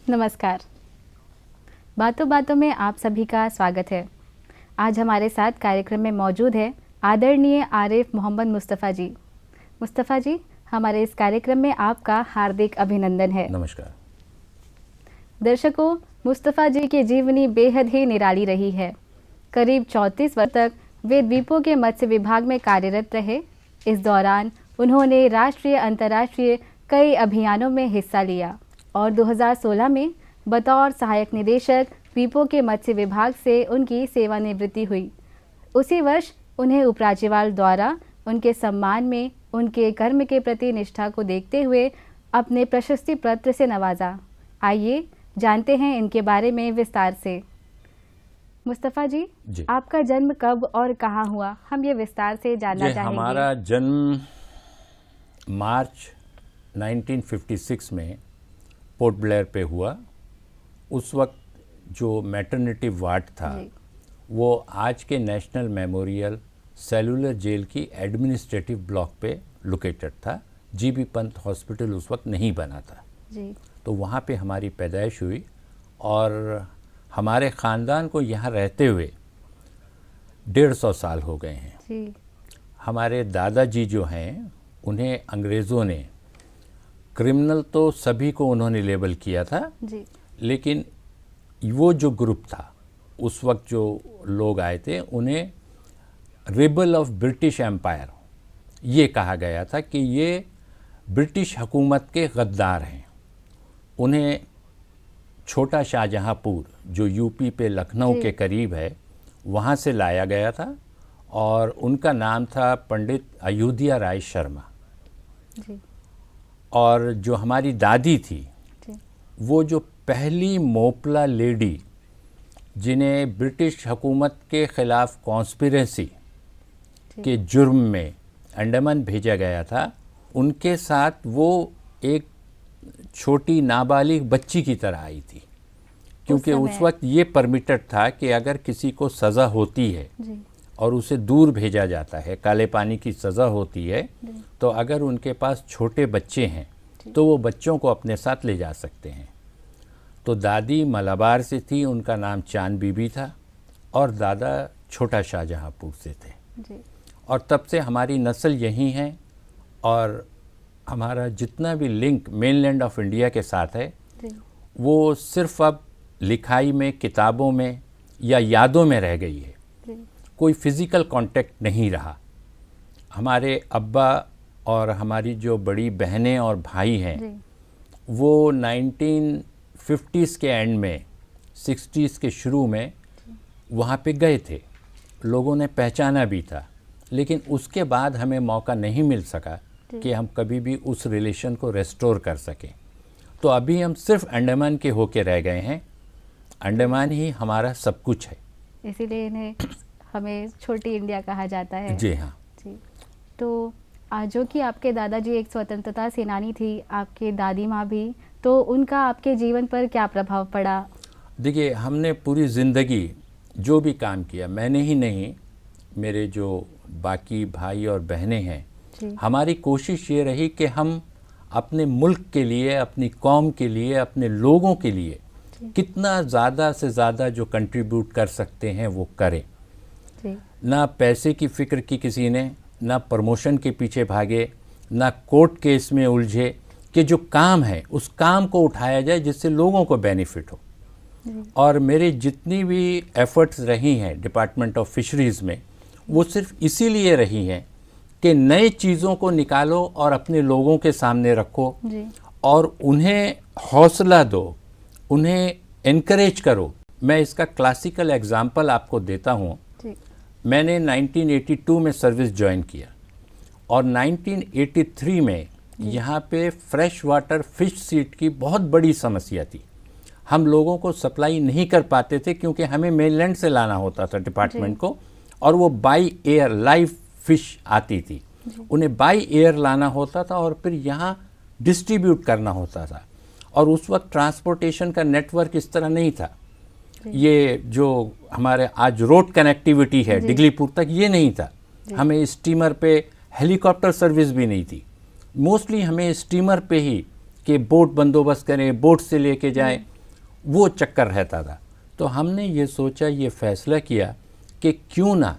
नमस्कार। बातों बातों में आप सभी का स्वागत है। आज हमारे साथ कार्यक्रम में मौजूद है आदरणीय आरिफ मोहम्मद मुस्तफ़ा जी। मुस्तफ़ा जी, हमारे इस कार्यक्रम में आपका हार्दिक अभिनंदन है। नमस्कार। दर्शकों, मुस्तफ़ा जी की जीवनी बेहद ही निराली रही है। करीब 34 वर्ष तक वे द्वीपों के मत्स्य विभाग में कार्यरत रहे। इस दौरान उन्होंने राष्ट्रीय अंतर्राष्ट्रीय कई अभियानों में हिस्सा लिया और 2016 में बतौर सहायक निदेशक द्वीपों के मत्स्य विभाग से उनकी सेवानिवृत्ति हुई। उसी वर्ष उन्हें उपराज्यपाल द्वारा उनके सम्मान में उनके कर्म के प्रति निष्ठा को देखते हुए अपने प्रशस्ति पत्र से नवाजा। आइए जानते हैं इनके बारे में विस्तार से। मुस्तफ़ा जी, आपका जन्म कब और कहाँ हुआ, हम ये विस्तार से जानना चाहेंगे। हमारा जन्म मार्च 1956 में पोर्ट ब्लेयर पे हुआ। उस वक्त जो मैटरनिटी वार्ड था वो आज के नेशनल मेमोरियल सेलुलर जेल की एडमिनिस्ट्रेटिव ब्लॉक पे लोकेटेड था। जीबी पंत हॉस्पिटल उस वक्त नहीं बना था जी। तो वहाँ पे हमारी पैदाइश हुई और हमारे ख़ानदान को यहाँ रहते हुए 150 साल हो गए हैं जी। हमारे दादाजी जो हैं उन्हें अंग्रेज़ों ने क्रिमिनल तो सभी को उन्होंने लेबल किया था जी। लेकिन वो जो ग्रुप था उस वक्त जो लोग आए थे उन्हें रिबल ऑफ ब्रिटिश एम्पायर ये कहा गया था कि ये ब्रिटिश हुकूमत के गद्दार हैं। उन्हें छोटा शाहजहाँपुर जो यूपी पे लखनऊ के करीब है वहाँ से लाया गया था और उनका नाम था पंडित अयोध्या राय शर्मा जी। और जो हमारी दादी थी वो जो पहली मोपला लेडी जिन्हें ब्रिटिश हुकूमत के ख़िलाफ़ कॉन्स्पिरेसी के जुर्म में अंडमान भेजा गया था, उनके साथ वो एक छोटी नाबालिग बच्ची की तरह आई थी। क्योंकि उस वक्त ये परमिटेड था कि अगर किसी को सज़ा होती है और उसे दूर भेजा जाता है, काले पानी की सज़ा होती है, तो अगर उनके पास छोटे बच्चे हैं तो वो बच्चों को अपने साथ ले जा सकते हैं। तो दादी मलाबार से थी, उनका नाम चांद बीबी था और दादा छोटा शाहजहाँपुर से थे जी। और तब से हमारी नस्ल यही है और हमारा जितना भी लिंक मेनलैंड ऑफ इंडिया के साथ है वो सिर्फ अब लिखाई में, किताबों में या यादों में रह गई है। कोई फिज़िकल कांटेक्ट नहीं रहा। हमारे अब्बा और हमारी जो बड़ी बहनें और भाई हैं वो 1950s के एंड में 60s के शुरू में वहाँ पे गए थे, लोगों ने पहचाना भी था, लेकिन उसके बाद हमें मौका नहीं मिल सका कि हम कभी भी उस रिलेशन को रेस्टोर कर सकें। तो अभी हम सिर्फ अंडमान के होके रह गए हैं। अंडमान ही हमारा सब कुछ है, इसीलिए इन्हें हमें छोटी इंडिया कहा जाता है जी। हाँ जी। तो जो कि आपके दादाजी एक स्वतंत्रता सेनानी थी, आपके दादी माँ भी, तो उनका आपके जीवन पर क्या प्रभाव पड़ा? देखिए, हमने पूरी ज़िंदगी जो भी काम किया, मैंने ही नहीं, मेरे जो बाकी भाई और बहनें हैं, हमारी कोशिश ये रही कि हम अपने मुल्क के लिए, अपनी कौम के लिए, अपने लोगों के लिए कितना ज़्यादा से ज़्यादा जो कंट्रीब्यूट कर सकते हैं वो करें। ना पैसे की फ़िक्र की किसी ने, ना प्रमोशन के पीछे भागे, ना कोर्ट केस में उलझे, कि जो काम है उस काम को उठाया जाए जिससे लोगों को बेनिफिट हो। और मेरे जितनी भी एफ़र्ट्स रही हैं डिपार्टमेंट ऑफ फिशरीज़ में वो सिर्फ इसीलिए रही हैं कि नए चीज़ों को निकालो और अपने लोगों के सामने रखो और उन्हें हौसला दो, उन्हें एनकरेज करो। मैं इसका क्लासिकल एग्जाम्पल आपको देता हूँ। मैंने 1982 में सर्विस ज्वाइन किया और 1983 में यहाँ पे फ्रेश वाटर फिश सीड की बहुत बड़ी समस्या थी। हम लोगों को सप्लाई नहीं कर पाते थे क्योंकि हमें मेनलैंड से लाना होता था डिपार्टमेंट को, और वो बाई एयर लाइव फिश आती थी, उन्हें बाई एयर लाना होता था और फिर यहाँ डिस्ट्रीब्यूट करना होता था। और उस वक्त ट्रांसपोर्टेशन का नेटवर्क इस तरह नहीं था। ये जो हमारे आज रोड कनेक्टिविटी है डिगलीपुर तक, ये नहीं था। हमें स्टीमर पे हेलीकॉप्टर सर्विस भी नहीं थी। मोस्टली हमें स्टीमर पे ही कि बोट बंदोबस्त करें, बोट से लेके जाएं, वो चक्कर रहता था। तो हमने ये सोचा, ये फैसला किया कि क्यों ना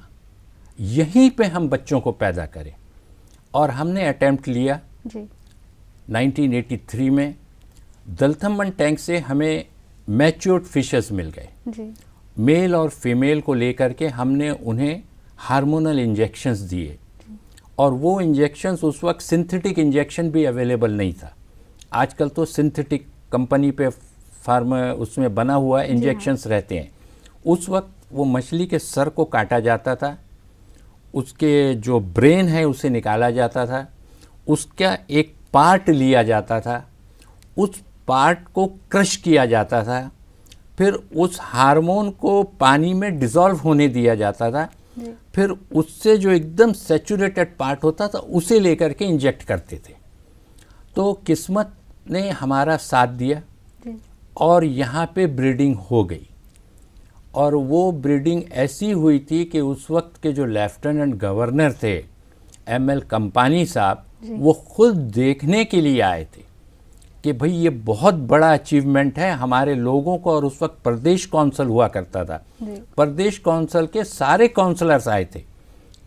यहीं पे हम बच्चों को पैदा करें, और हमने अटेम्प्ट लिया जी। 1983 में। दलथम्मन टैंक से हमें मैच्योर्ड फिशेस मिल गए जी। मेल और फीमेल को लेकर के हमने उन्हें हार्मोनल इंजेक्शंस दिए, और वो इंजेक्शंस उस वक्त सिंथेटिक इंजेक्शन भी अवेलेबल नहीं था। आजकल तो सिंथेटिक कंपनी पे फार्मा उसमें बना हुआ इंजेक्शंस रहते हैं। उस वक्त वो मछली के सर को काटा जाता था, उसके जो ब्रेन है उसे निकाला जाता था, उसका एक पार्ट लिया जाता था, उस पार्ट को क्रश किया जाता था, फिर उस हार्मोन को पानी में डिसॉल्व होने दिया जाता था, फिर उससे जो एकदम सैचुरेटेड पार्ट होता था उसे लेकर के इंजेक्ट करते थे। तो किस्मत ने हमारा साथ दिया और यहाँ पे ब्रीडिंग हो गई, और वो ब्रीडिंग ऐसी हुई थी कि उस वक्त के जो लेफ्टिनेंट गवर्नर थे एमएल कंपानी साहब, वो खुद देखने के लिए आए थे कि भाई ये बहुत बड़ा अचीवमेंट है हमारे लोगों को। और उस वक्त प्रदेश काउंसिल हुआ करता था, प्रदेश काउंसिल के सारे काउंसलर्स आए थे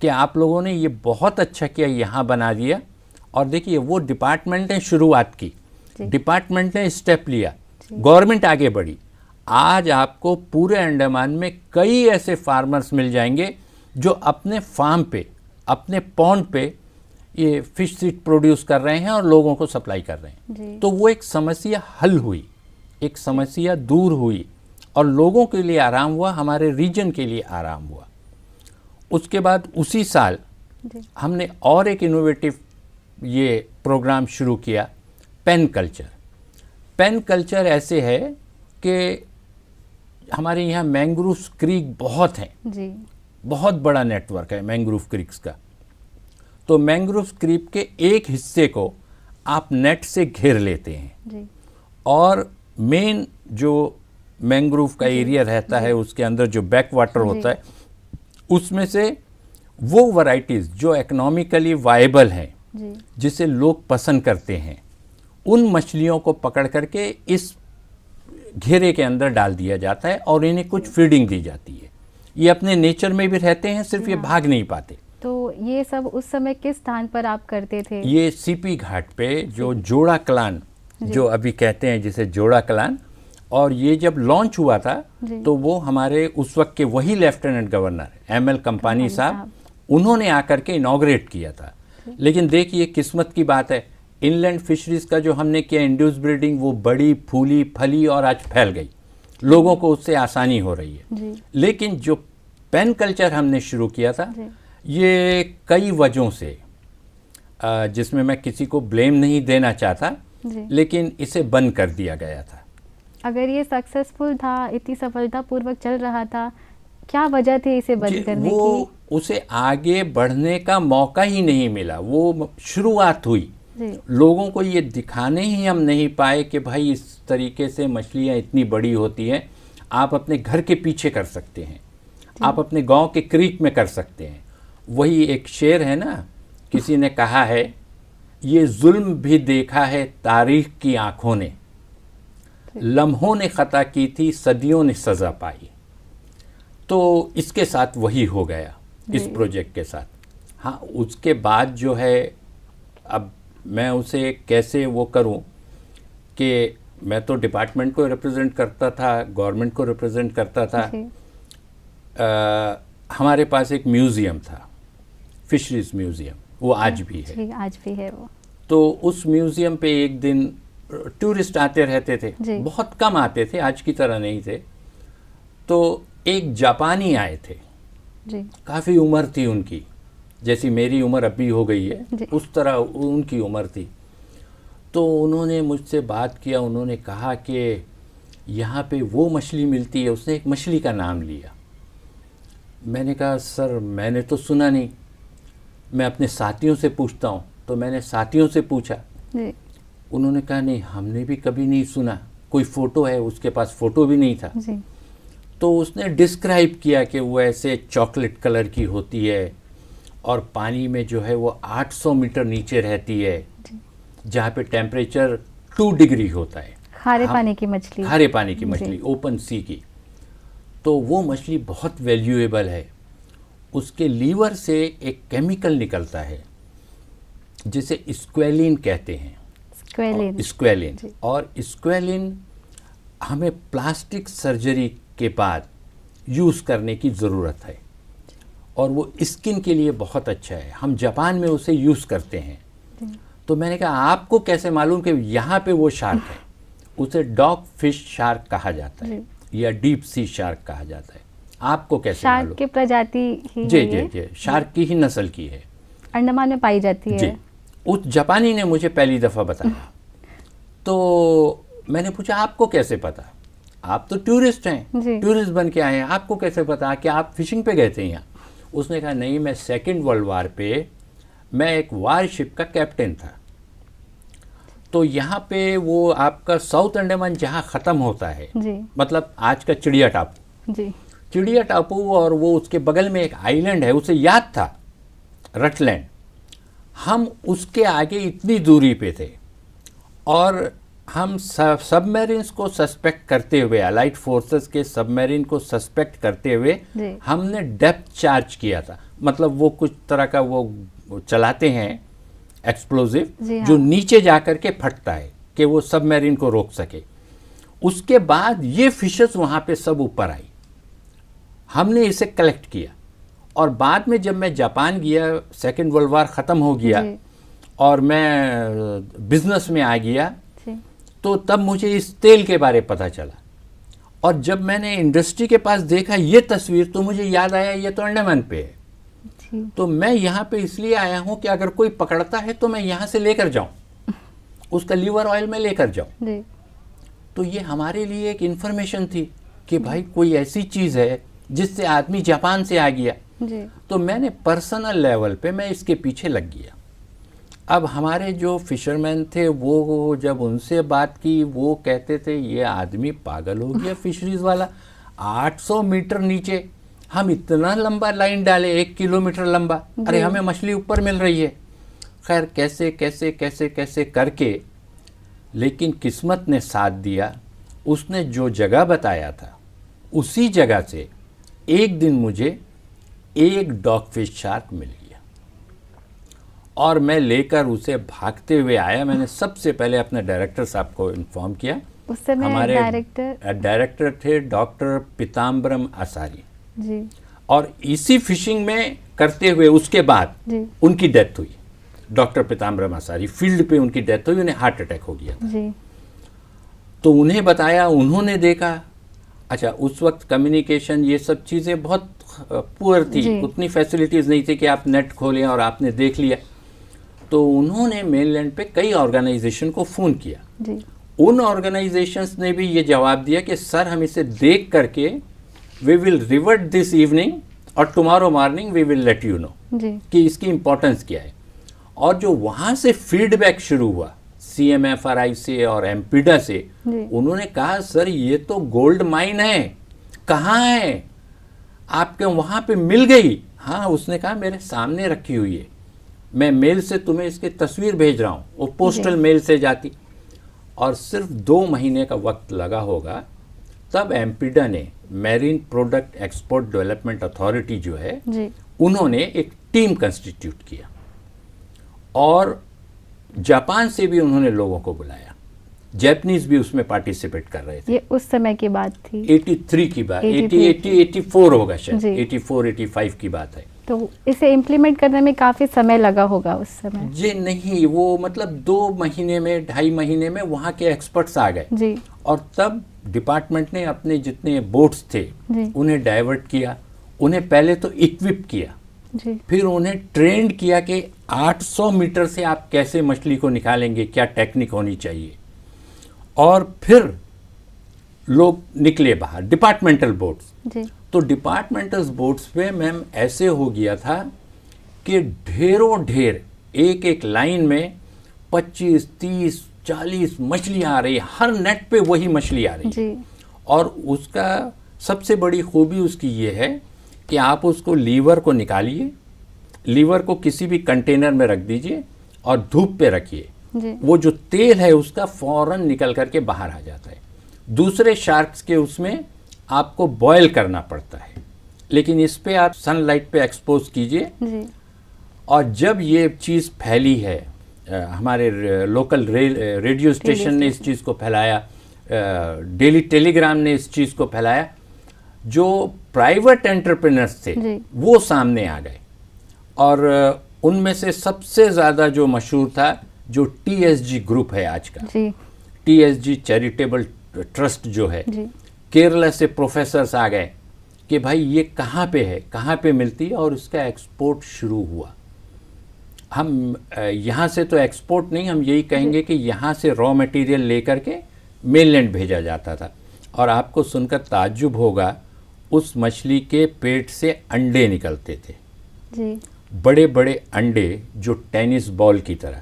कि आप लोगों ने ये बहुत अच्छा किया, यहाँ बना दिया। और देखिए वो डिपार्टमेंट ने शुरुआत की, डिपार्टमेंट ने स्टेप लिया, गवर्नमेंट आगे बढ़ी। आज आपको पूरे अंडमान में कई ऐसे फार्मर्स मिल जाएंगे जो अपने फार्म पे, अपने पॉन्ड पे ये फिश सीड प्रोड्यूस कर रहे हैं और लोगों को सप्लाई कर रहे हैं। तो वो एक समस्या हल हुई, एक समस्या दूर हुई, और लोगों के लिए आराम हुआ, हमारे रीजन के लिए आराम हुआ। उसके बाद उसी साल हमने और एक इनोवेटिव ये प्रोग्राम शुरू किया, पेन कल्चर। पेन कल्चर ऐसे है कि हमारे यहाँ मैंग्रोव क्रीक बहुत हैं जी, बहुत बड़ा नेटवर्क है मैंग्रोव क्रीक्स का। तो मैंग्रोव क्रीक के एक हिस्से को आप नेट से घेर लेते हैं जी, और मेन जो मैंग्रोव का एरिया रहता है उसके अंदर जो बैक वाटर होता है उसमें से वो वैरायटीज़ जो इकोनॉमिकली वायबल हैं, जिसे लोग पसंद करते हैं, उन मछलियों को पकड़ करके इस घेरे के अंदर डाल दिया जाता है और इन्हें कुछ फीडिंग दी जाती है। ये अपने नेचर में भी रहते हैं, सिर्फ ये भाग नहीं पाते। तो ये सब उस समय किस स्थान पर आप करते थे? ये सीपी घाट पे जो जोड़ा कलान, जो अभी कहते हैं जिसे जोड़ा कलान, और ये जब लॉन्च हुआ था तो वो हमारे उस वक्त के वही लेफ्टिनेंट गवर्नर एमएल कंपानी साहब, उन्होंने आकर के इनॉग्रेट किया था। लेकिन देखिए किस्मत की बात है, इनलैंड फिशरीज का जो हमने किया इंड्यूस ब्रीडिंग, वो बड़ी फूली फली और आज फैल गई, लोगों को उससे आसानी हो रही है। लेकिन जो पेन कल्चर हमने शुरू किया था, ये कई वजहों से, जिसमें मैं किसी को ब्लेम नहीं देना चाहता, लेकिन इसे बंद कर दिया गया था। अगर ये सक्सेसफुल था, इतनी सफलतापूर्वक चल रहा था, क्या वजह थी इसे बंद करने की? उसे आगे बढ़ने का मौका ही नहीं मिला। वो शुरुआत हुई, लोगों को ये दिखाने ही हम नहीं पाए कि भाई इस तरीके से मछलियाँ इतनी बड़ी होती हैं, आप अपने घर के पीछे कर सकते हैं, आप अपने गांव के क्रीक में कर सकते हैं। वही एक शेर है ना, किसी ने कहा है, ये जुल्म भी देखा है तारीख की आंखों ने, लम्हों ने खता की थी सदियों ने सज़ा पाई। तो इसके साथ वही हो गया इस प्रोजेक्ट के साथ। हाँ, उसके बाद जो है, अब मैं उसे कैसे वो करूं कि मैं तो डिपार्टमेंट को रिप्रेजेंट करता था, गवर्नमेंट को रिप्रेजेंट करता था। हमारे पास एक म्यूज़ियम था, फिशरीज म्यूज़ियम, वो आज भी है। आज भी है वो। तो उस म्यूज़ियम पे एक दिन टूरिस्ट आते रहते थे, बहुत कम आते थे, आज की तरह नहीं थे। तो एक जापानी आए थे, काफ़ी उम्र थी उनकी, जैसी मेरी उम्र अभी हो गई है उस तरह उनकी उम्र थी। तो उन्होंने मुझसे बात किया, उन्होंने कहा कि यहाँ पे वो मछली मिलती है, उसने एक मछली का नाम लिया। मैंने कहा सर मैंने तो सुना नहीं, मैं अपने साथियों से पूछता हूँ। तो मैंने साथियों से पूछा, उन्होंने कहा नहीं हमने भी कभी नहीं सुना, कोई फ़ोटो है, उसके पास फ़ोटो भी नहीं था। तो उसने डिस्क्राइब किया कि वो ऐसे चॉकलेट कलर की होती है और पानी में जो है वो 800 मीटर नीचे रहती है, जहाँ पे टेम्परेचर 2 डिग्री होता है। खारे पानी की मछली, खारे पानी की मछली, ओपन सी की, तो वो मछली बहुत वैल्यूएबल है। उसके लीवर से एक केमिकल निकलता है जिसे स्क्वेलिन कहते हैं, स्क्वेलिन। और स्क्वेलिन हमें प्लास्टिक सर्जरी के बाद यूज़ करने की ज़रूरत है और वो स्किन के लिए बहुत अच्छा है। हम जापान में उसे यूज़ करते हैं। तो मैंने कहा आपको कैसे मालूम कि यहाँ पे वो शार्क है? उसे डॉग फिश शार्क कहा जाता है या डीप सी शार्क कहा जाता है। आपको कैसे मालूम? शार्क की प्रजाति ही जी जी जी, शार्क की ही नस्ल की है, अंडमान में पाई जाती है। जी, उस जापानी ने मुझे पहली दफ़ा बताया। तो मैंने पूछा आपको कैसे पता? आप तो टूरिस्ट हैं, टूरिस्ट बन के आए हैं, आपको कैसे पता कि आप फिशिंग पे गए थे यहाँ? उसने कहा नहीं, मैं सेकेंड वर्ल्ड वार पे मैं एक वारशिप का कैप्टन था। तो यहाँ पे वो आपका साउथ अंडमान जहाँ ख़त्म होता है, मतलब आज का चिड़िया टापू, चिड़िया टापू, और वो उसके बगल में एक आइलैंड है, उसे याद था, रटलैंड। हम उसके आगे इतनी दूरी पे थे और हम सबमरीन्स को सस्पेक्ट करते हुए, अलाइड फोर्सेस के सबमरीन को सस्पेक्ट करते हुए हमने डेप्थ चार्ज किया था। मतलब वो कुछ तरह का वो चलाते हैं एक्सप्लोजिव, जो नीचे जाकर के फटता है कि वो सबमरीन को रोक सके। उसके बाद ये फिशेस वहाँ पे सब ऊपर आई, हमने इसे कलेक्ट किया। और बाद में जब मैं जापान गया, सेकेंड वर्ल्ड वार ख़त्म हो गया और मैं बिजनेस में आ गया, तो तब मुझे इस तेल के बारे पता चला। और जब मैंने इंडस्ट्री के पास देखा ये तस्वीर, तो मुझे याद आया ये तो अंडमान पे है। तो मैं यहाँ पे इसलिए आया हूँ कि अगर कोई पकड़ता है तो मैं यहाँ से लेकर जाऊँ, उसका लीवर ऑयल में लेकर जाऊँ। तो ये हमारे लिए एक इन्फॉर्मेशन थी कि भाई कोई ऐसी चीज़ है जिससे आदमी जापान से आ गया। तो मैंने पर्सनल लेवल पे मैं इसके पीछे लग गया। अब हमारे जो फिशरमैन थे वो जब उनसे बात की, वो कहते थे ये आदमी पागल हो गया फिशरीज वाला, 800 मीटर नीचे हम इतना लंबा लाइन डाले, 1 किलोमीटर लंबा, अरे हमें मछली ऊपर मिल रही है। खैर कैसे कैसे कैसे कैसे करके, लेकिन किस्मत ने साथ दिया। उसने जो जगह बताया था उसी जगह से एक दिन मुझे एक डॉगफिश शार्क मिल गया और मैं लेकर उसे भागते हुए आया। मैंने सबसे पहले अपने डायरेक्टर साहब को इन्फॉर्म किया। उस समय हमारे डायरेक्टर थे डॉक्टर पीताम्बरम आसारी जी। और इसी फिशिंग में करते हुए उसके बाद उनकी डेथ हुई। डॉक्टर पीताम्बरम आसारी, फील्ड पे उनकी डेथ हुई, उन्हें हार्ट अटैक हो गया था जी। तो उन्हें बताया, उन्होंने देखा। अच्छा, उस वक्त कम्युनिकेशन ये सब चीज़ें बहुत पुअर थी, उतनी फैसिलिटीज़ नहीं थी कि आप नेट खोलें और आपने देख लिया। तो उन्होंने मेनलैंड पे कई ऑर्गेनाइजेशन को फ़ोन किया जी। उन ऑर्गेनाइजेशंस ने भी ये जवाब दिया कि सर हम इसे देख करके we will revert this evening और tomorrow morning we will let you know कि इसकी इम्पोर्टेंस क्या है। और जो वहाँ से फीडबैक शुरू हुआ CMFRI से और एम्पीडा से, उन्होंने कहा सर ये तो गोल्ड माइन है, कहाँ है, आपके वहाँ पे मिल गई? हाँ, उसने कहा मेरे सामने रखी हुई है, मैं मेल से तुम्हें इसकी तस्वीर भेज रहा हूँ। वो पोस्टल मेल से जाती और सिर्फ 2 महीने का वक्त लगा होगा, तब एम्पीडा ने, marine product export development authority जो है, उन्होंने एक टीम कंस्टिट्यूट किया और जापान से भी उन्होंने लोगों को बुलाया। जैपनीज भी उसमें पार्टिसिपेट कर रहे थे। ये उस समय की बात थी, 83 की बात, 84 होगा शायद, 84-85 की बात है। तो इसे इम्प्लीमेंट करने में काफ़ी समय लगा होगा उस समय? जी नहीं, वो मतलब 2 महीने में, 2.5 महीने में वहाँ के एक्सपर्ट्स आ गए जी। और तब डिपार्टमेंट ने अपने जितने बोट्स थे उन्हें डाइवर्ट किया, उन्हें पहले तो इक्विप किया जी। फिर उन्हें ट्रेंड किया कि 800 मीटर से आप कैसे मछली को निकालेंगे, क्या टेक्निक होनी चाहिए। और फिर लोग निकले बाहर, डिपार्टमेंटल बोट्स जी। तो डिपार्टमेंटल बोट्स पे मैम ऐसे हो गया था कि ढेरों ढेर, एक एक लाइन में 25, 30, 40 मछलियाँ आ रही, हर नेट पे वही मछली आ रही जी। और उसका सबसे बड़ी खूबी उसकी ये है कि आप उसको लीवर को निकालिए, लीवर को किसी भी कंटेनर में रख दीजिए और धूप पे रखिए जी। वो जो तेल है उसका फौरन निकल करके बाहर आ जाता है। दूसरे शार्क्स के उसमें आपको बॉयल करना पड़ता है, लेकिन इस पे आप सनलाइट पे एक्सपोज कीजिए। जी। और जब ये चीज़ फैली है, हमारे लोकल रेडियो स्टेशन ने इस चीज़ को फैलाया, डेली टेलीग्राम ने इस चीज़ को फैलाया, जो प्राइवेट एंटरप्रेन्योर्स थे वो सामने आ गए। और उनमें से सबसे ज़्यादा जो मशहूर था, जो TSG ग्रुप है आज का, TSG चैरिटेबल ट्रस्ट जो है, केरला से प्रोफेसर्स आ गए कि भाई ये कहाँ पे है, कहाँ पे मिलती है, और उसका एक्सपोर्ट शुरू हुआ। हम यहाँ से तो एक्सपोर्ट नहीं, हम यही कहेंगे कि यहाँ से रॉ मटेरियल लेकर के मेनलैंड भेजा जाता था। और आपको सुनकर ताज्जुब होगा, उस मछली के पेट से अंडे निकलते थे जी। बड़े बड़े अंडे, जो टेनिस बॉल की तरह।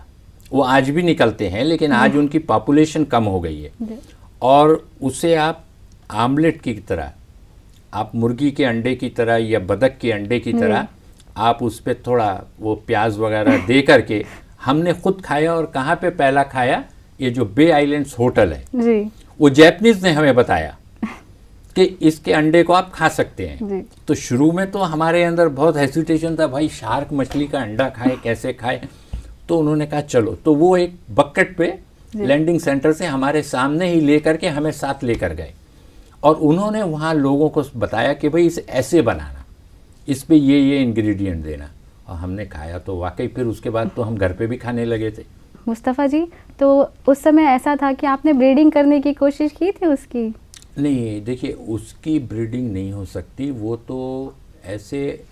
वो आज भी निकलते हैं, लेकिन आज उनकी पॉपुलेशन कम हो गई है। और उसे आप आमलेट की तरह, आप मुर्गी के अंडे की तरह या बतख के अंडे की तरह, आप उस पर थोड़ा वो प्याज वगैरह दे करके, हमने खुद खाया। और कहाँ पे पहला खाया, ये जो बे आइलैंड्स होटल है जी। वो जैपनीज ने हमें बताया कि इसके अंडे को आप खा सकते हैं। तो शुरू में तो हमारे अंदर बहुत हेसिटेशन था, भाई शार्क मछली का अंडा खाए, कैसे खाए। तो उन्होंने कहा चलो, तो वो एक बकेट पे लैंडिंग सेंटर से हमारे सामने ही लेकर के हमें साथ लेकर गए। और उन्होंने वहाँ लोगों को बताया कि भाई इसे ऐसे बनाना, इस पे ये इंग्रेडिएंट देना। और हमने खाया तो वाकई फिर उसके बाद तो हम घर पे भी खाने लगे थे। मुस्तफ़ा जी, तो उस समय ऐसा था कि आपने ब्रीडिंग करने की कोशिश की थी उसकी? नहीं, देखिए उसकी ब्रीडिंग नहीं हो सकती, वो तो ऐसे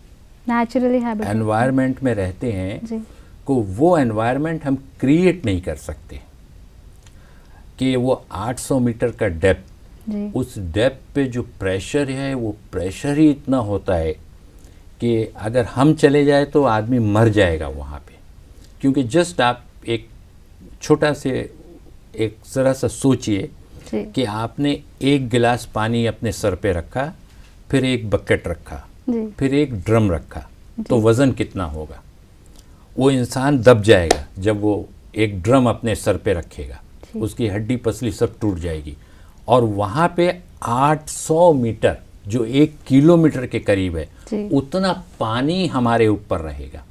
नेचुरली एनवायरनमेंट में रहते हैं को वो एनवायरनमेंट हम क्रिएट नहीं कर सकते। कि वो 800 मीटर का डेप्थ, उस डेप्थ पे जो प्रेशर है, वो प्रेशर ही इतना होता है कि अगर हम चले जाए तो आदमी मर जाएगा वहाँ पे। क्योंकि जस्ट आप एक छोटा से एक ज़रा सा सोचिए कि आपने एक गिलास पानी अपने सर पे रखा, फिर एक बकेट रखा, फिर एक ड्रम रखा, तो वज़न कितना होगा? वो इंसान दब जाएगा जब वो एक ड्रम अपने सर पे रखेगा, उसकी हड्डी पसली सब टूट जाएगी। और वहाँ पे 800 मीटर, जो 1 किलोमीटर के करीब है, उतना पानी हमारे ऊपर रहेगा।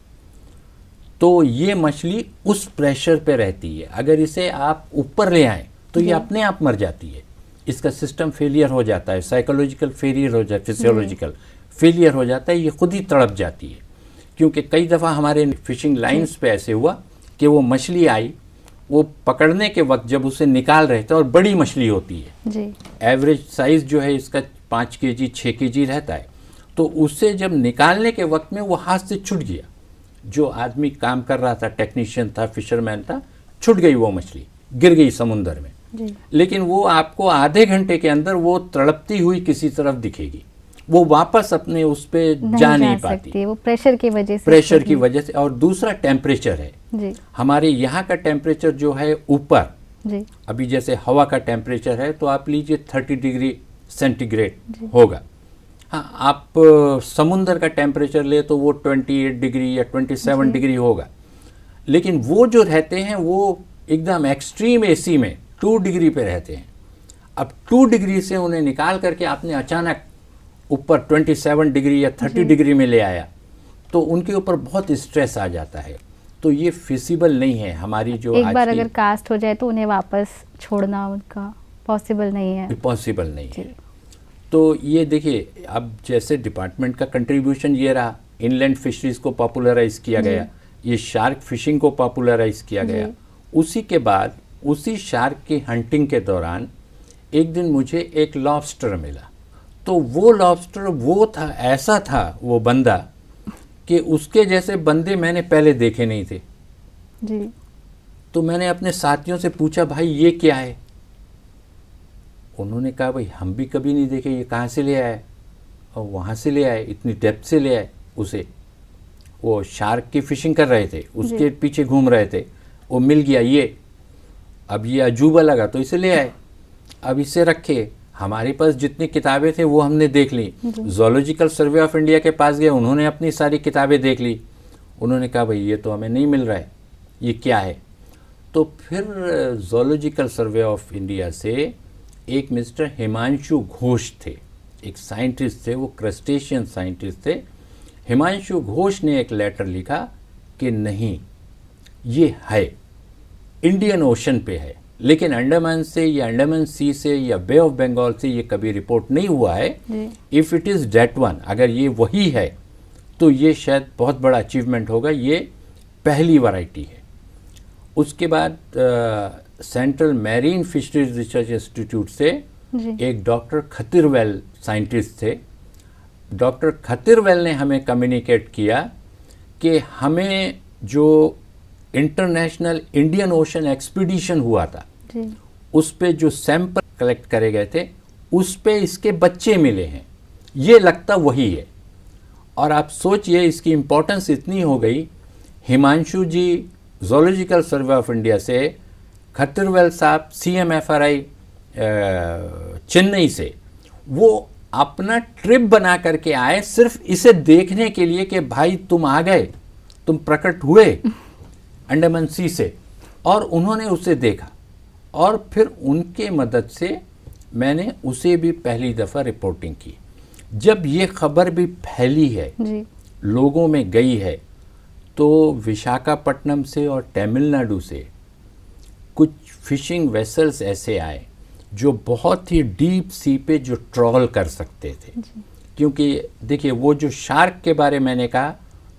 तो ये मछली उस प्रेशर पे रहती है। अगर इसे आप ऊपर ले आए तो ये अपने आप मर जाती है। इसका सिस्टम फेलियर हो जाता है, साइकोलॉजिकल फेलियर हो जाता है, फिजियोलॉजिकल फेलियर हो जाता है, ये खुद ही तड़प जाती है। क्योंकि कई दफ़ा हमारे फिशिंग लाइंस पे ऐसे हुआ कि वो मछली आई, वो पकड़ने के वक्त जब उसे निकाल रहे थे, और बड़ी मछली होती है, एवरेज साइज जो है इसका 5 केजी 6 केजी रहता है, तो उससे जब निकालने के वक्त में वो हाथ से छूट गया। जो आदमी काम कर रहा था, टेक्नीशियन था, फिशरमैन था, छूट गई वो मछली, गिर गई समुंदर में। लेकिन वो आपको आधे घंटे के अंदर वो तड़पती हुई किसी तरफ दिखेगी, वो वापस अपने उस पे जा नहीं पाती, वो प्रेशर की वजह से। प्रेशर की वजह से। और दूसरा टेम्परेचर है, हमारे यहाँ का टेम्परेचर जो है ऊपर, अभी जैसे हवा का टेम्परेचर है तो आप लीजिए 30 डिग्री सेंटीग्रेड होगा। हाँ, आप समुंदर का टेम्परेचर ले तो वो 28 डिग्री या 27 डिग्री होगा। लेकिन वो जो रहते हैं वो एकदम एक्सट्रीम एसी में 2 डिग्री पे रहते हैं। अब 2 डिग्री से उन्हें निकाल करके आपने अचानक ऊपर 27 डिग्री या 30 डिग्री में ले आया, तो उनके ऊपर बहुत स्ट्रेस आ जाता है। तो ये फिजिबल नहीं है हमारी जो एक बार अगर कास्ट हो जाए तो उन्हें वापस छोड़ना उनका पॉसिबल नहीं है, पॉसिबल नहीं है। तो ये देखिए, अब जैसे डिपार्टमेंट का कंट्रीब्यूशन ये रहा, इनलैंड फिशरीज को पॉपुलराइज किया गया, ये शार्क फिशिंग को पॉपुलराइज किया गया। उसी के बाद उसी शार्क की हंटिंग के दौरान एक दिन मुझे एक लॉबस्टर मिला। तो वो लॉबस्टर वो था, ऐसा था वो बंदा कि उसके जैसे बंदे मैंने पहले देखे नहीं थे जी। तो मैंने अपने साथियों से पूछा, भाई ये क्या है? उन्होंने कहा, भाई हम भी कभी नहीं देखे, ये कहाँ से ले आए? और वहाँ से ले आए, इतनी डेप्थ से ले आए उसे। वो शार्क की फिशिंग कर रहे थे, उसके पीछे घूम रहे थे, वो मिल गया ये। अब ये अजूबा लगा तो इसे ले आए, अब इसे रखे। हमारे पास जितनी किताबें थी वो हमने देख ली। ज़ूलॉजिकल सर्वे ऑफ इंडिया के पास गए, उन्होंने अपनी सारी किताबें देख ली। उन्होंने कहा, भाई ये तो हमें नहीं मिल रहा है, ये क्या है? तो फिर ज़ूलॉजिकल सर्वे ऑफ इंडिया से एक मिस्टर हिमांशु घोष थे, एक साइंटिस्ट थे, वो क्रस्टेशियन साइंटिस्ट थे। हिमांशु घोष ने एक लेटर लिखा कि नहीं, ये है इंडियन ओशन पे है, लेकिन अंडमान से या अंडमान सी से या बे ऑफ बंगाल से ये कभी रिपोर्ट नहीं हुआ है। If it is that one, अगर ये वही है तो ये शायद बहुत बड़ा अचीवमेंट होगा, ये पहली वैरायटी है। उसके बाद central marine fisheries research institute से एक डॉक्टर खतिरवेल साइंटिस्ट थे। डॉक्टर खतिरवेल ने हमें कम्युनिकेट किया कि हमें जो इंटरनेशनल इंडियन ओशन एक्सपीडिशन हुआ था उस पे जो सैंपल कलेक्ट करे गए थे उस पे इसके बच्चे मिले हैं, ये लगता वही है। और आप सोचिए इसकी इम्पोर्टेंस इतनी हो गई, हिमांशु जी ज़ूलॉजिकल सर्वे ऑफ इंडिया से, खतिरवेल साहब CMFRI चेन्नई से, वो अपना ट्रिप बना करके आए सिर्फ इसे देखने के लिए कि भाई तुम आ गए, तुम प्रकट हुए अंडमान सी से, और उन्होंने उसे देखा। और फिर उनके मदद से मैंने उसे भी पहली दफ़ा रिपोर्टिंग की। जब ये खबर भी फैली है, लोगों में गई है, तो विशाखापट्टनम से और तमिलनाडु से कुछ फिशिंग वेसल्स ऐसे आए जो बहुत ही डीप सी पे जो ट्रॉल कर सकते थे। क्योंकि देखिए, वो जो शार्क के बारे मैंने कहा,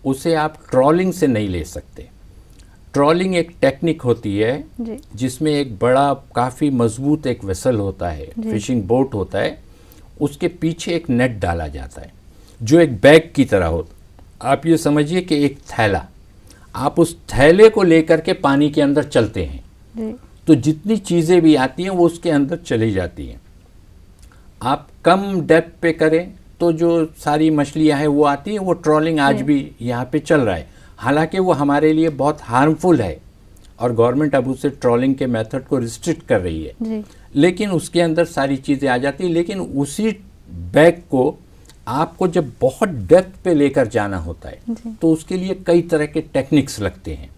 उसे आप ट्रॉलिंग से नहीं ले सकते। ट्रॉलिंग एक टेक्निक होती है जिसमें एक बड़ा काफ़ी मजबूत एक वेसल होता है, फिशिंग बोट होता है, उसके पीछे एक नेट डाला जाता है जो एक बैग की तरह होता। आप ये समझिए कि एक थैला, आप उस थैले को लेकर के पानी के अंदर चलते हैं, तो जितनी चीज़ें भी आती हैं वो उसके अंदर चली जाती हैं। आप कम डेप्थ पे करें तो जो सारी मछलियां हैं वो आती हैं। वो ट्रॉलिंग आज भी यहाँ पे चल रहा है, हालांकि वो हमारे लिए बहुत हार्मफुल है और गवर्नमेंट अब उसे ट्रॉलिंग के मेथड को रिस्ट्रिक्ट कर रही है, लेकिन उसके अंदर सारी चीज़ें आ जाती हैं। लेकिन उसी बैग को आपको जब बहुत डेप्थ पे लेकर जाना होता है तो उसके लिए कई तरह के टेक्निक्स लगते हैं।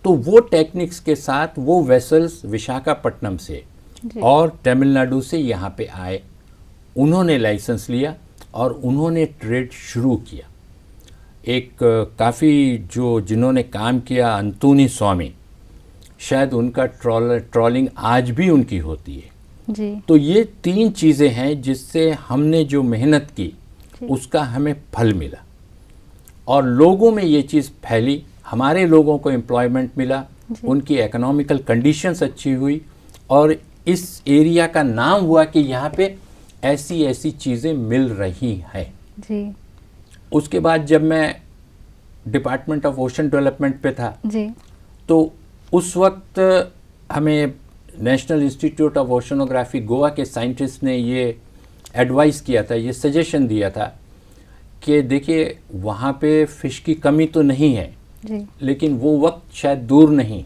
तो वो टेक्निक्स के साथ वो वेसल्स विशाखापट्टनम से और तमिलनाडु से यहाँ पे आए, उन्होंने लाइसेंस लिया और उन्होंने ट्रेड शुरू किया। एक काफ़ी जो जिन्होंने काम किया, अंतोनी स्वामी, शायद उनका ट्रॉलिंग आज भी उनकी होती है। तो ये 3 चीज़ें हैं जिससे हमने जो मेहनत की उसका हमें फल मिला और लोगों में ये चीज़ फैली, हमारे लोगों को एम्प्लॉयमेंट मिला, उनकी इकोनॉमिकल कंडीशंस अच्छी हुई और इस एरिया का नाम हुआ कि यहाँ पे ऐसी ऐसी चीज़ें मिल रही हैं। उसके बाद जब मैं डिपार्टमेंट ऑफ ओशन डेवलपमेंट पे था तो उस वक्त हमें national institute of oceanography Goa के साइंटिस्ट ने ये एडवाइस किया था, ये सजेशन दिया था कि देखिए वहाँ पे फ़िश की कमी तो नहीं है, लेकिन वो वक्त शायद दूर नहीं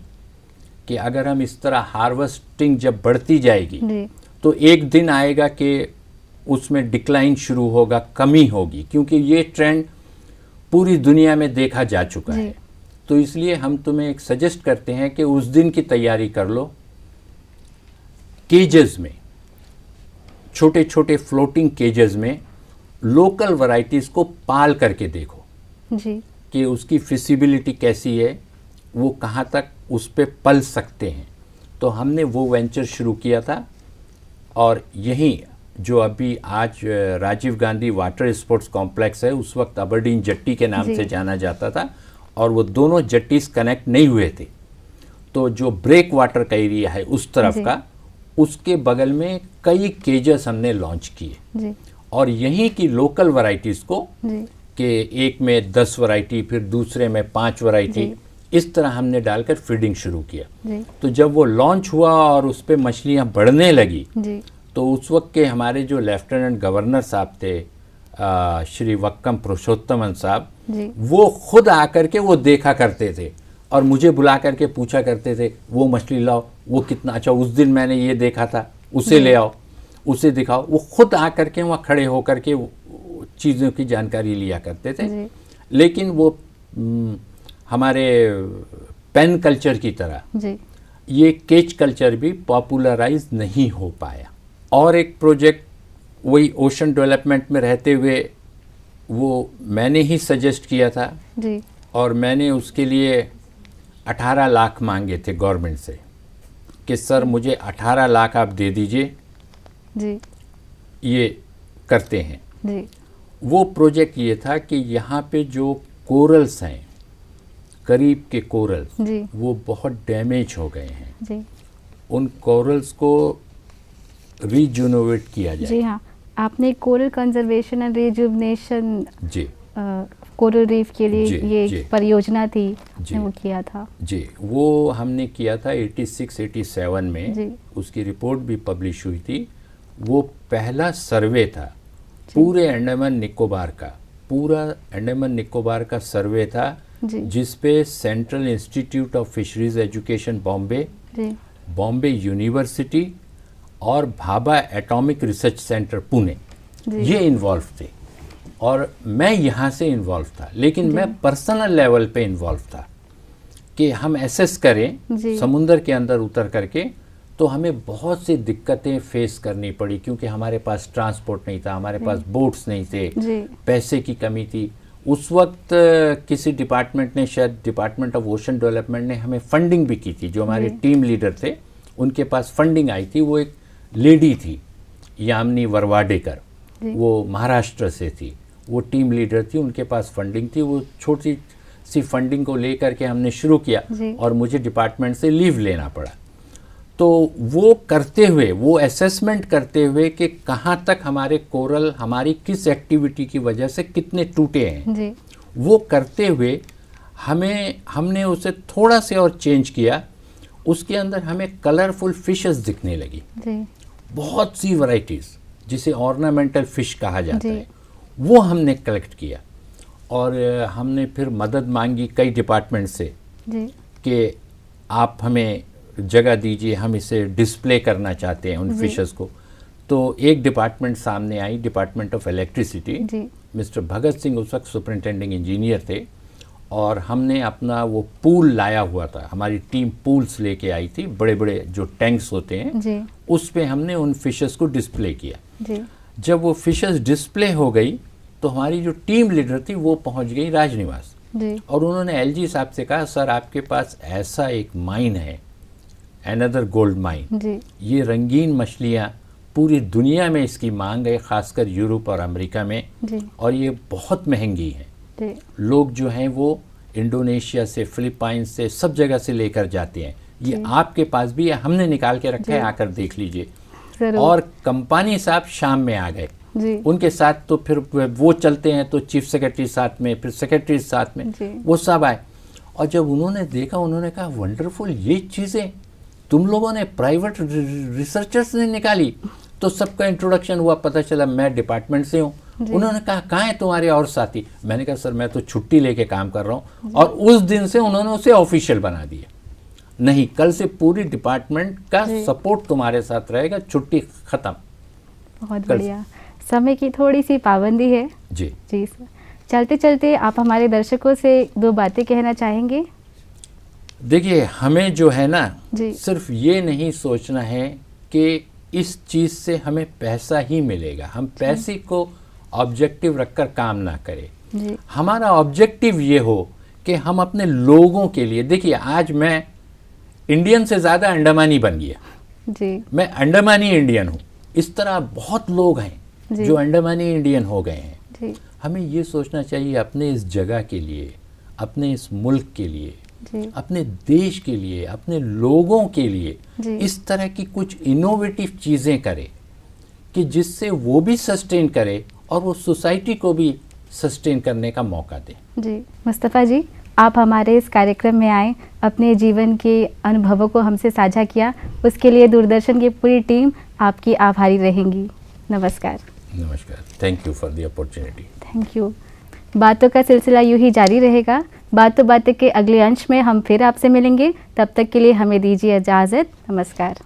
कि अगर हम इस तरह हार्वेस्टिंग जब बढ़ती जाएगी तो एक दिन आएगा कि उसमें डिक्लाइन शुरू होगा, कमी होगी, क्योंकि ये ट्रेंड पूरी दुनिया में देखा जा चुका है। तो इसलिए हम तुम्हें एक सजेस्ट करते हैं कि उस दिन की तैयारी कर लो। केजेस में, छोटे छोटे फ्लोटिंग केजेस में लोकल वैरायटीज को पाल करके देखो कि उसकी फिजिबिलिटी कैसी है, वो कहाँ तक उस पे पल सकते हैं। तो हमने वो वेंचर शुरू किया था और यहीं जो अभी आज Rajiv Gandhi water sports complex है, उस वक्त अबरडीन जट्टी के नाम से जाना जाता था और वो दोनों जट्टीज कनेक्ट नहीं हुए थे। तो जो ब्रेक वाटर का एरिया है उस तरफ का, उसके बगल में कई केजेस हमने लॉन्च किए और यहीं की लोकल वैरायटीज़ को कि एक में 10 वैरायटी, फिर दूसरे में 5 वैरायटी, इस तरह हमने डालकर फीडिंग शुरू किया। तो जब वो लॉन्च हुआ और उस पर मछलियाँ बढ़ने लगी तो उस वक्त के हमारे जो लेफ्टिनेंट गवर्नर साहब थे, श्री वक्कम पुरुषोत्तमन साहब, वो खुद आकर के वो देखा करते थे और मुझे बुला करके पूछा करते थे, वो मछली लाओ, वो कितना अच्छा, उस दिन मैंने ये देखा था, उसे ले आओ, उसे दिखाओ। वो खुद आकर के वहाँ खड़े होकर के चीज़ों की जानकारी लिया करते थे। लेकिन वो हमारे पेन कल्चर की तरह ये केज कल्चर भी पॉपुलराइज नहीं हो पाया। और एक प्रोजेक्ट वही ओशन डेवलपमेंट में रहते हुए वो मैंने ही सजेस्ट किया था जी। और मैंने उसके लिए 18 लाख मांगे थे गवर्नमेंट से कि सर मुझे 18 लाख आप दे दीजिए जी। ये करते हैं जी। वो प्रोजेक्ट ये था कि यहाँ पे जो कोरल्स हैं, करीब के कोरल्स, जी। वो बहुत डैमेज हो गए हैं। जी। उन कोरल्स को रीजुनोवेट किया जाए। जी हाँ, आपने कोरल कंजर्वेशन एंड रिजुवनेशन जी कोरल रीफ के लिए जी, ये जी, परियोजना थी, जी, वो किया था। जी, वो हमने किया था 86-87 में। जी। उसकी रिपोर्ट भी पब्लिश हुई थी। वो पहला सर्वे था पूरे अंडमान निकोबार का, पूरा अंडमान निकोबार का सर्वे था जिस पे central institute of fisheries education Bombay, Bombay university और Bhabha atomic research centre Pune ये इन्वॉल्व थे और मैं यहाँ से इन्वॉल्व था। लेकिन मैं पर्सनल लेवल पे इन्वॉल्व था कि हम एसेस करें समुंदर के अंदर उतर करके। तो हमें बहुत सी दिक्कतें फेस करनी पड़ी क्योंकि हमारे पास ट्रांसपोर्ट नहीं था, हमारे पास बोट्स नहीं थे, पैसे की कमी थी। उस वक्त किसी डिपार्टमेंट ने, शायद डिपार्टमेंट ऑफ ओशन डेवलपमेंट ने हमें फंडिंग भी की थी। जो हमारे टीम लीडर थे उनके पास फंडिंग आई थी। वो एक लेडी थी यामिनी वरवाडेकर, वो महाराष्ट्र से थी, वो टीम लीडर थी, उनके पास फंडिंग थी। वो छोटी सी फंडिंग को लेकर के हमने शुरू किया और मुझे डिपार्टमेंट से लीव लेना पड़ा। तो वो करते हुए, वो असेसमेंट करते हुए कि कहाँ तक हमारे कोरल हमारी किस एक्टिविटी की वजह से कितने टूटे हैं, वो करते हुए हमने उसे थोड़ा से और चेंज किया। उसके अंदर हमें कलरफुल फिशेस दिखने लगी, बहुत सी वैरायटीज़ जिसे ऑर्नामेंटल फिश कहा जाता है, वो हमने कलेक्ट किया। और हमने फिर मदद मांगी कई डिपार्टमेंट से कि आप हमें जगह दीजिए, हम इसे डिस्प्ले करना चाहते हैं उन फिशेस को। तो एक डिपार्टमेंट सामने आई, department of electricity. Mister Bhagat Singh उस वक्त सुपरिंटेंडिंग इंजीनियर थे और हमने अपना वो पूल लाया हुआ था। हमारी टीम पूल्स लेके आई थी, बड़े बड़े जो टैंक्स होते हैं, उस पे हमने उन फिशेस को डिस्प्ले किया। जब वो फिशेस डिस्प्ले हो गई तो हमारी जो टीम लीडर थी वो पहुंच गई राजनिवास और उन्होंने एलजी साहब से कहा, सर आपके पास ऐसा एक माइन है, अनदर गोल्ड माइन, ये रंगीन मछलियाँ पूरी दुनिया में इसकी मांग है, खासकर यूरोप और अमेरिका में, और ये बहुत महंगी है। लोग जो हैं वो इंडोनेशिया से, फिलीपाइंस से, सब जगह से लेकर जाते हैं। ये आपके पास भी है, हमने निकाल के रखा है, आकर देख लीजिए। और कंपानी साहब शाम में आ गए, उनके साथ तो फिर वो चलते हैं तो चीफ सेक्रेटरी साथ में, फिर सेक्रेटरी साथ में, वो सब आए। और जब उन्होंने देखा, उन्होंने कहा वंडरफुल, ये चीज़ें तुम लोगों ने, प्राइवेट रिसर्चर्स ने निकाली। तो सबका इंट्रोडक्शन हुआ, पता चला मैं डिपार्टमेंट से हूँ। उन्होंने कहा कहाँ है तुम्हारे और साथी? मैंने कहा सर मैं तो छुट्टी लेके काम कर रहा हूँ। और उस दिन से उन्होंने उसे ऑफिशियल बना दिया, नहीं कल से पूरी डिपार्टमेंट का सपोर्ट तुम्हारे साथ रहेगा, छुट्टी खत्म। बहुत बढ़िया। समय की थोड़ी सी पाबंदी है जी सर, चलते चलते आप हमारे दर्शकों से दो बातें कहना चाहेंगे? देखिए, हमें जो है ना, सिर्फ ये नहीं सोचना है कि इस चीज़ से हमें पैसा ही मिलेगा। हम पैसे को ऑब्जेक्टिव रखकर काम ना करें। हमारा ऑब्जेक्टिव ये हो कि हम अपने लोगों के लिए, देखिए आज मैं इंडियन से ज़्यादा अंडमानी बन गया, मैं अंडमानी इंडियन हूँ। इस तरह बहुत लोग हैं जो अंडमानी इंडियन हो गए हैं। हमें ये सोचना चाहिए अपने इस जगह के लिए, अपने इस मुल्क के लिए, अपने देश के लिए, अपने लोगों के लिए इस तरह की कुछ इनोवेटिव चीज़ें करें कि जिससे वो भी सस्टेन करे और वो सोसाइटी को भी सस्टेन करने का मौका दें। जी मुस्तफ़ा जी, आप हमारे इस कार्यक्रम में आए, अपने जीवन के अनुभवों को हमसे साझा किया, उसके लिए दूरदर्शन की पूरी टीम आपकी आभारी रहेंगी। नमस्कार। नमस्कार, thank you for the opportunity. Thank you. बातों का सिलसिला यूं ही जारी रहेगा। बातों बातें के अगले अंश में हम फिर आपसे मिलेंगे। तब तक के लिए हमें दीजिए इजाज़त। नमस्कार।